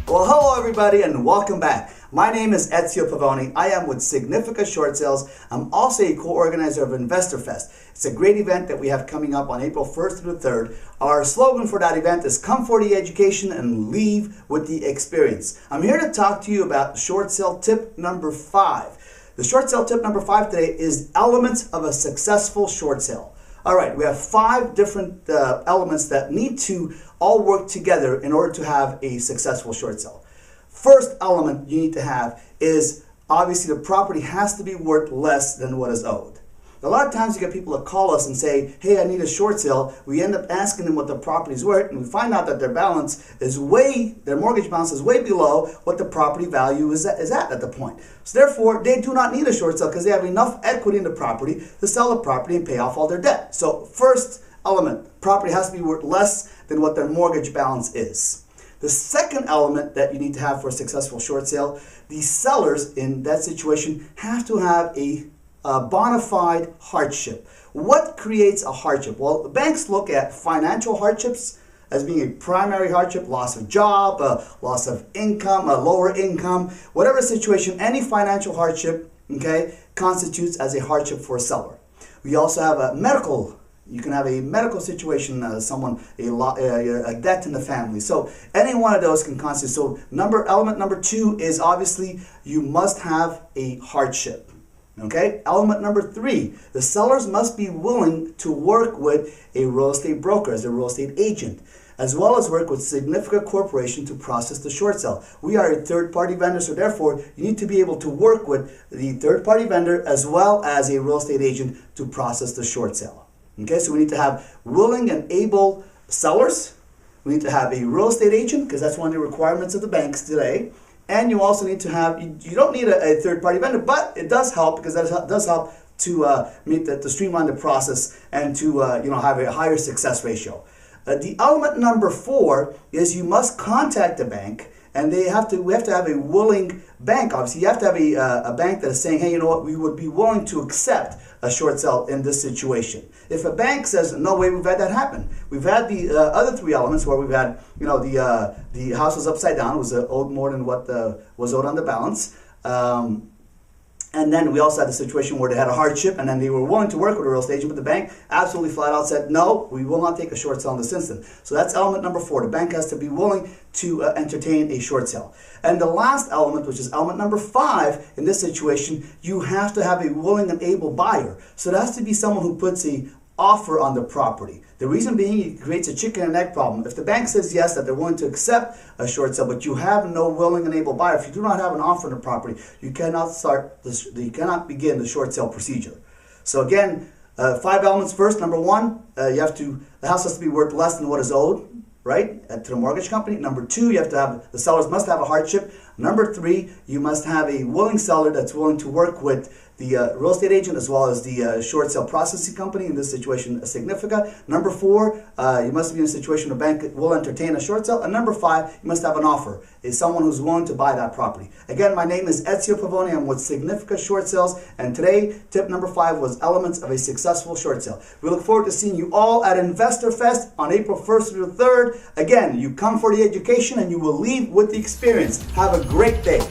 Well, hello everybody and welcome back. My name is Ezio Pavoni. I am with Significa Short Sales. I'm also a co-organizer of Investor Fest. It's a great event that we have coming up on April 1st through the 3rd. Our slogan for that event is come for the education and leave with the experience. I'm here to talk to you about short sale tip number 5. The short sale tip number 5 today is elements of a successful short sale. All right, we have 5 different elements that need to all work together in order to have a successful short sale. First element you need to have is obviously the property has to be worth less than what is owed. A lot of times you get people that call us and say, hey, I need a short sale. We end up asking them what the property is worth, and we find out that their mortgage balance is way below what the property value is at the point. So therefore, they do not need a short sale because they have enough equity in the property to sell the property and pay off all their debt. So first element, property has to be worth less than what their mortgage balance is. The second element that you need to have for a successful short sale, the sellers in that situation have to have a bona fide hardship. What creates a hardship? Well, the banks look at financial hardships as being a primary hardship, loss of job, loss of income, a lower income, whatever situation, any financial hardship, okay, constitutes as a hardship for a seller. We also have a medical. You can have a medical situation, a debt in the family. So any one of those can constitute. So element number 2 is obviously you must have a hardship. Okay. Element number 3, the sellers must be willing to work with a real estate broker as a real estate agent, as well as work with Significa Corporation to process the short sale. We are a third-party vendor, so therefore you need to be able to work with the third-party vendor as well as a real estate agent to process the short sale. Okay, so we need to have willing and able sellers. We need to have a real estate agent because that's one of the requirements of the banks today. And you also need to have, you don't need a third-party vendor, but it does help because that does help to streamline the process and to have a higher success ratio. The element number 4 is you must contact the bank, and we have to have a willing bank. Obviously, you have to have a bank that is saying, hey, you know what, we would be willing to accept a short sale in this situation. If a bank says, no way, we've had that happen. We've had the other 3 elements where we've had, the house was upside down, it was owed more than what was owed on the balance. And then we also had the situation where they had a hardship and then they were willing to work with a real estate agent, but the bank absolutely flat out said, no, we will not take a short sale in this instance. So that's element number 4. The bank has to be willing to entertain a short sale. And the last element, which is element number 5, in this situation, you have to have a willing and able buyer. So it has to be someone who puts an offer on the property. The reason being, it creates a chicken and egg problem. If the bank says yes, that they're willing to accept a short sale, but you have no willing and able buyer, if you do not have an offer on the property, you cannot begin the short sale procedure. So again, 5 elements first. Number 1, the house has to be worth less than what is owed, right, to the mortgage company. Number 2, the sellers must have a hardship. Number 3, you must have a willing seller that's willing to work with the real estate agent as well as the short sale processing company, in this situation, Significa. Number 4, you must be in a situation where a bank will entertain a short sale. And number 5, you must have an offer. It's someone who's willing to buy that property. Again, my name is Ezio Pavoni. I'm with Significa Short Sales. And today, tip number 5 was elements of a successful short sale. We look forward to seeing you all at Investor Fest on April 1st through the 3rd. Again, you come for the education and you will leave with the experience. Have a great day.